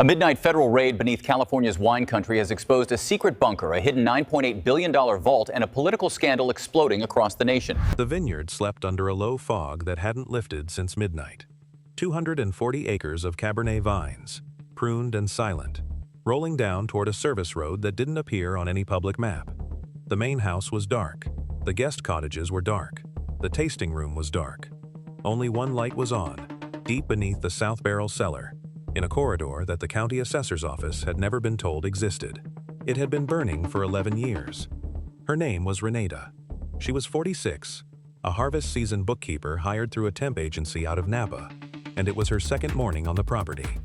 A midnight federal raid beneath California's wine country has exposed a secret bunker, a hidden $9.8 billion vault, and a political scandal exploding across the nation. The Vineyard slept under a low fog that hadn't lifted since midnight. 240 acres of Cabernet vines, pruned and silent, rolling down toward a service road that didn't appear on any public map. The main house was dark. The guest cottages were dark. The tasting room was dark. Only one light was on, deep beneath the south barrel cellar, in a corridor that the county assessor's office had never been told existed. It had been burning for 11 years. Her name was Renata. She was 46, a harvest season bookkeeper hired through a temp agency out of Napa, and it was her second morning on the property.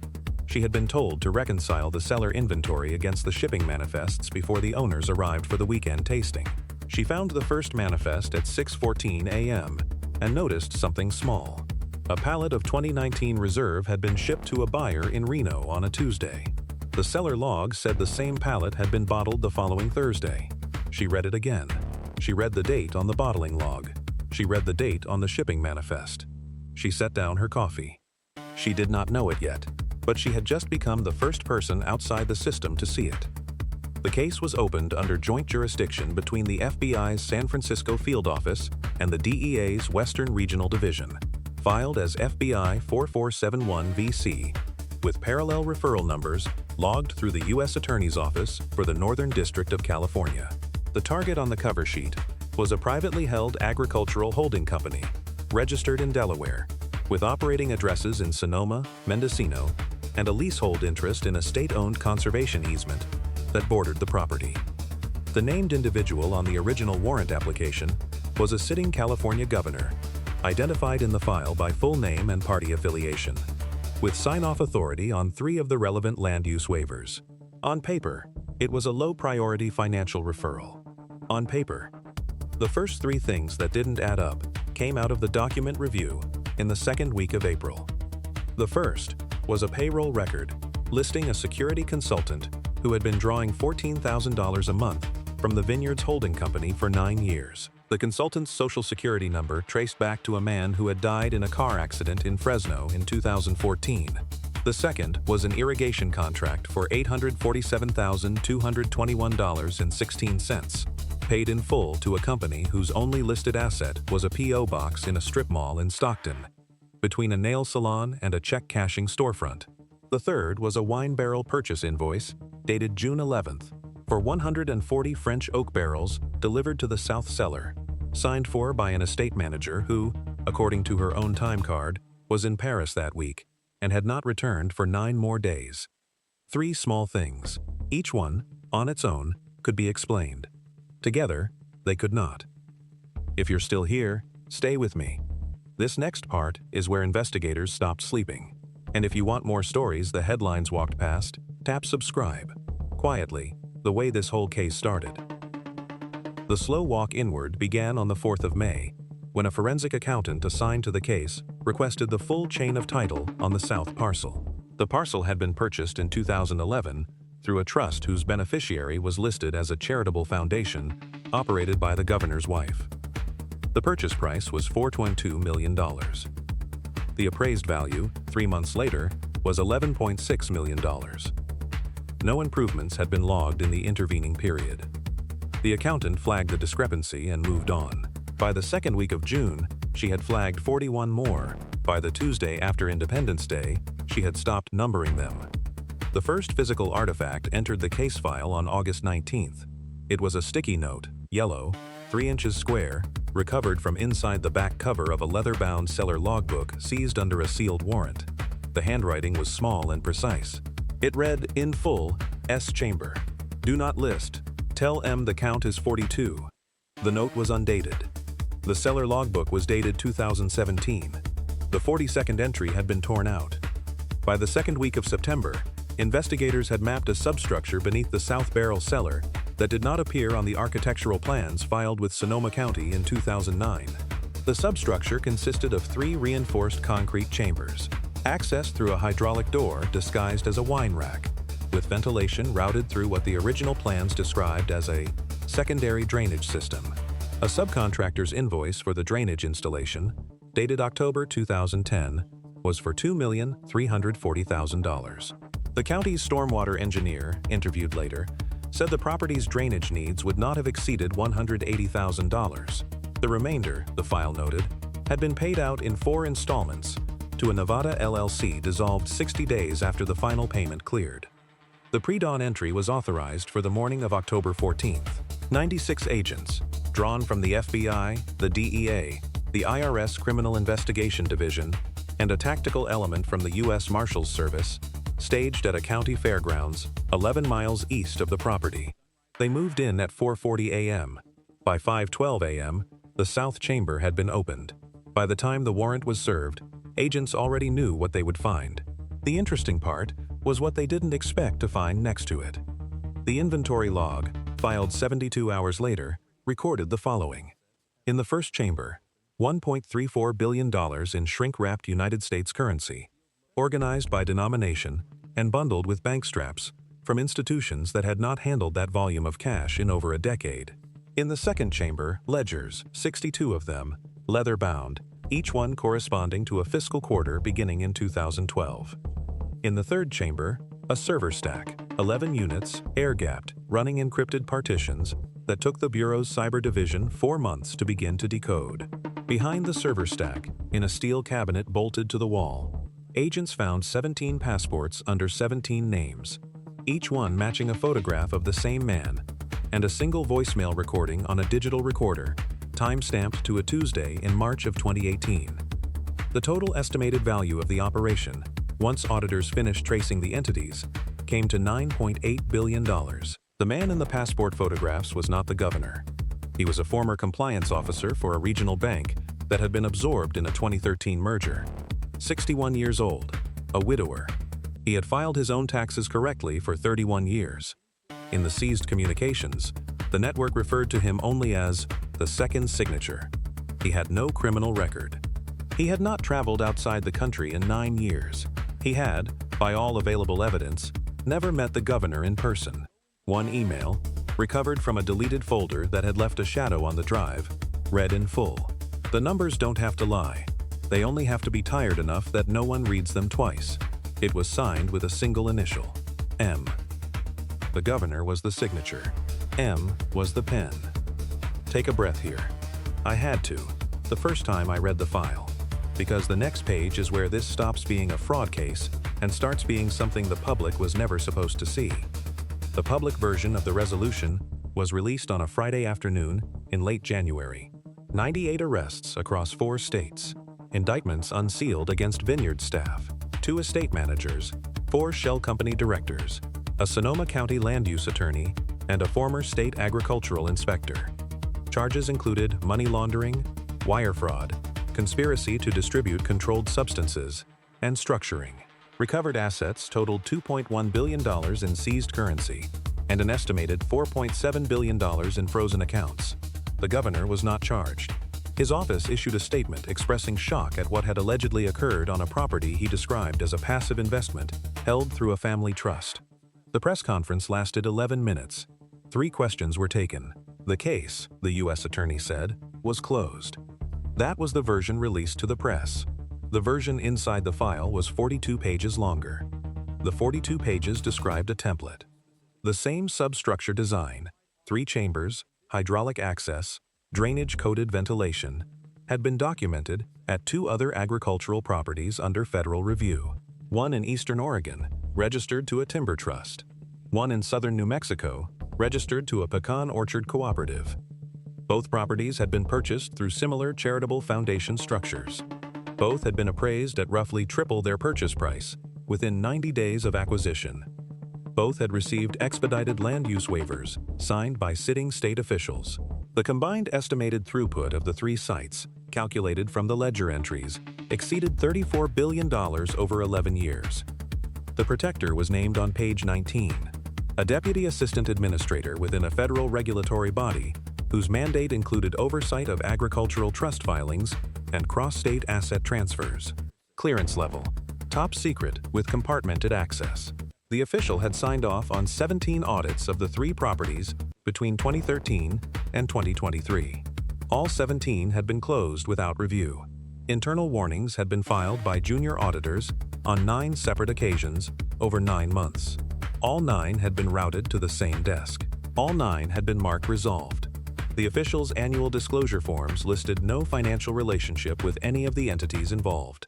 She had been told to reconcile the cellar inventory against the shipping manifests before the owners arrived for the weekend tasting. She found the first manifest at 6:14 a.m. and noticed something small. A pallet of 2019 Reserve had been shipped to a buyer in Reno on a Tuesday. The cellar log said the same pallet had been bottled the following Thursday. She read it again. She read the date on the bottling log. She read the date on the shipping manifest. She set down her coffee. She did not know it yet, but she had just become the first person outside the system to see it. The case was opened under joint jurisdiction between the FBI's San Francisco field office and the DEA's Western Regional Division, filed as FBI 4471 VC, with parallel referral numbers logged through the U.S. Attorney's Office for the Northern District of California. The target on the cover sheet was a privately held agricultural holding company, registered in Delaware, with operating addresses in Sonoma, Mendocino, and a leasehold interest in a state-owned conservation easement that bordered the property. The named individual on the original warrant application was a sitting California governor, identified in the file by full name and party affiliation, with sign-off authority on 3 of the relevant land use waivers. On paper, it was a low-priority financial referral. On paper, the first 3 things that didn't add up came out of the document review in the second week of April. The first was a payroll record listing a security consultant who had been drawing $14,000 a month from the Vineyard's holding company for 9 years. The consultant's social security number traced back to a man who had died in a car accident in Fresno in 2014. The second was an irrigation contract for $847,221.16, paid in full to a company whose only listed asset was a P.O. box in a strip mall in Stockton, between a nail salon and a check-cashing storefront. The third was a wine barrel purchase invoice dated June 11th for 140 French oak barrels delivered to the South Cellar, signed for by an estate manager who, according to her own time card, was in Paris that week and had not returned for 9 more days. 3 small things. Each one, on its own, could be explained. Together, they could not. If you're still here, stay with me. This next part is where investigators stopped sleeping. And if you want more stories the headlines walked past, tap subscribe. Quietly, the way this whole case started. The slow walk inward began on the 4th of May, when a forensic accountant assigned to the case requested the full chain of title on the south parcel. The parcel had been purchased in 2011 through a trust whose beneficiary was listed as a charitable foundation operated by the governor's wife. The purchase price was $4.2 million. The appraised value, 3 months later, was $11.6 million. No improvements had been logged in the intervening period. The accountant flagged the discrepancy and moved on. By the second week of June, she had flagged 41 more. By the Tuesday after Independence Day, she had stopped numbering them. The first physical artifact entered the case file on August 19th. It was a sticky note, yellow, 3 inches square, recovered from inside the back cover of a leather-bound cellar logbook seized under a sealed warrant. The handwriting was small and precise. It read, in full, S. Chamber. Do not list. Tell M the count is 42. The note was undated. The cellar logbook was dated 2017. The 42nd entry had been torn out. By the second week of September, investigators had mapped a substructure beneath the South Barrel cellar that did not appear on the architectural plans filed with Sonoma County in 2009. The substructure consisted of 3 reinforced concrete chambers, accessed through a hydraulic door disguised as a wine rack, with ventilation routed through what the original plans described as a secondary drainage system. A subcontractor's invoice for the drainage installation, dated October 2010, was for $2,340,000. The county's stormwater engineer, interviewed later, said the property's drainage needs would not have exceeded $180,000. The remainder, the file noted, had been paid out in 4 installments to a Nevada LLC dissolved 60 days after the final payment cleared. The pre-dawn entry was authorized for the morning of October 14th. 96 agents, drawn from the FBI, the DEA, the IRS Criminal Investigation Division, and a tactical element from the U.S. Marshals Service, staged at a county fairgrounds 11 miles east of the property. They moved in at 4:40 a.m. By 5:12 a.m., the South Chamber had been opened. By the time the warrant was served, agents already knew what they would find. The interesting part was what they didn't expect to find next to it. The inventory log, filed 72 hours later, recorded the following. In the first chamber, $1.34 billion in shrink-wrapped United States currency, organized by denomination and bundled with bank straps from institutions that had not handled that volume of cash in over a decade. In the second chamber, ledgers, 62 of them, leather-bound, each one corresponding to a fiscal quarter beginning in 2012. In the third chamber, a server stack, 11 units, air-gapped, running encrypted partitions that took the Bureau's cyber division 4 months to begin to decode. Behind the server stack, in a steel cabinet bolted to the wall, agents found 17 passports under 17 names, each one matching a photograph of the same man, and a single voicemail recording on a digital recorder, time-stamped to a Tuesday in March of 2018. The total estimated value of the operation, once auditors finished tracing the entities, came to $9.8 billion. The man in the passport photographs was not the governor. He was a former compliance officer for a regional bank that had been absorbed in a 2013 merger. 61 years old, a widower. He had filed his own taxes correctly for 31 years. In the seized communications, the network referred to him only as the second signature. He had no criminal record. He had not traveled outside the country in 9 years. He had, by all available evidence, never met the governor in person. One email, recovered from a deleted folder that had left a shadow on the drive, read in full. The numbers don't have to lie. They only have to be tired enough that no one reads them twice. It was signed with a single initial, M. The governor was the signature. M was the pen. Take a breath here. I had to, the first time I read the file, because the next page is where this stops being a fraud case and starts being something the public was never supposed to see. The public version of the resolution was released on a Friday afternoon in late January. 98 arrests across 4 states. Indictments unsealed against Vineyard staff, 2 estate managers, 4 shell company directors, a Sonoma County land use attorney, and a former state agricultural inspector. Charges included money laundering, wire fraud, conspiracy to distribute controlled substances, and structuring. Recovered assets totaled $2.1 billion in seized currency and an estimated $4.7 billion in frozen accounts. The governor was not charged. His office issued a statement expressing shock at what had allegedly occurred on a property he described as a passive investment held through a family trust. The press conference lasted 11 minutes. 3 questions were taken. The case, the U.S. attorney said, was closed. That was the version released to the press. The version inside the file was 42 pages longer. The 42 pages described a template. The same substructure design, 3 chambers, hydraulic access, drainage-coated ventilation, had been documented at 2 other agricultural properties under federal review. One in eastern Oregon, registered to a timber trust. One in southern New Mexico, registered to a pecan orchard cooperative. Both properties had been purchased through similar charitable foundation structures. Both had been appraised at roughly triple their purchase price within 90 days of acquisition. Both had received expedited land use waivers signed by sitting state officials. The combined estimated throughput of the 3 sites, calculated from the ledger entries, exceeded $34 billion over 11 years. The protector was named on page 19, a deputy assistant administrator within a federal regulatory body whose mandate included oversight of agricultural trust filings and cross-state asset transfers. Clearance level, top secret with compartmented access. The official had signed off on 17 audits of the 3 properties between 2013 and 2023. All 17 had been closed without review. Internal warnings had been filed by junior auditors on 9 separate occasions over 9 months. All 9 had been routed to the same desk. All 9 had been marked resolved. The official's annual disclosure forms listed no financial relationship with any of the entities involved.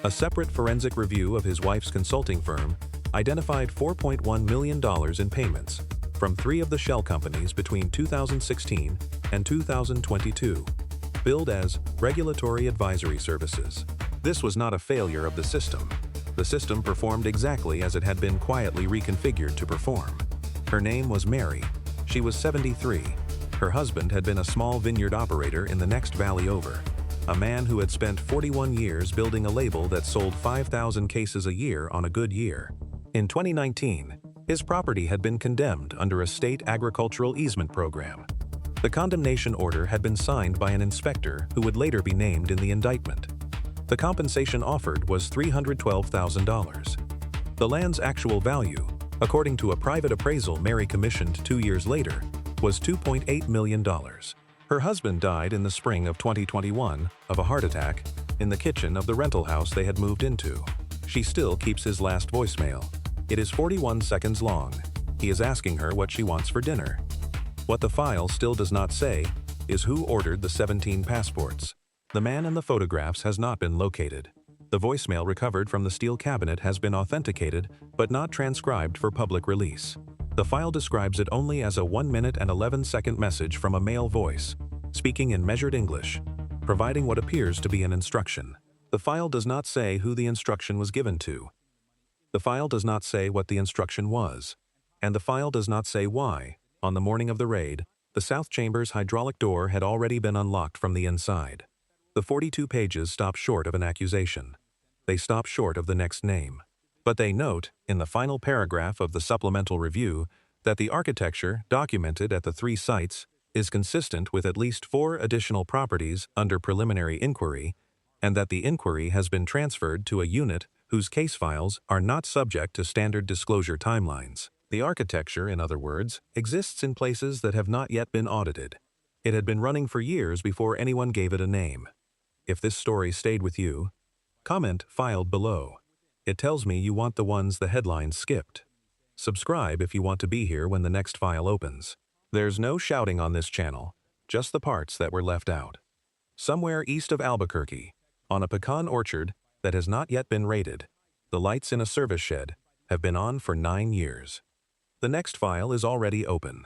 A separate forensic review of his wife's consulting firm identified $4.1 million in payments from 3 of the shell companies between 2016 and 2022, billed as regulatory advisory services. This was not a failure of the system. The system performed exactly as it had been quietly reconfigured to perform. Her name was Mary. She was 73. Her husband had been a small vineyard operator in the next valley over, a man who had spent 41 years building a label that sold 5,000 cases a year on a good year. In 2019, his property had been condemned under a state agricultural easement program. The condemnation order had been signed by an inspector who would later be named in the indictment. The compensation offered was $312,000. The land's actual value, according to a private appraisal Mary commissioned 2 years later, was $2.8 million. Her husband died in the spring of 2021 of a heart attack in the kitchen of the rental house they had moved into. She still keeps his last voicemail. It is 41 seconds long. He is asking her what she wants for dinner. What the file still does not say is who ordered the 17 passports. The man in the photographs has not been located. The voicemail recovered from the steel cabinet has been authenticated but not transcribed for public release. The file describes it only as a 1-minute and 11-second message from a male voice, speaking in measured English, providing what appears to be an instruction. The file does not say who the instruction was given to. The file does not say what the instruction was. And the file does not say why, on the morning of the raid, the south chamber's hydraulic door had already been unlocked from the inside. The 42 pages stop short of an accusation. They stop short of the next name. But they note, in the final paragraph of the supplemental review, that the architecture documented at the 3 sites is consistent with at least 4 additional properties under preliminary inquiry, and that the inquiry has been transferred to a unit whose case files are not subject to standard disclosure timelines. The architecture, in other words, exists in places that have not yet been audited. It had been running for years before anyone gave it a name. If this story stayed with you, comment filed below. It tells me you want the ones the headlines skipped. Subscribe if you want to be here when the next file opens. There's no shouting on this channel, just the parts that were left out. Somewhere east of Albuquerque, on a pecan orchard that has not yet been raided, the lights in a service shed have been on for 9 years. The next file is already open.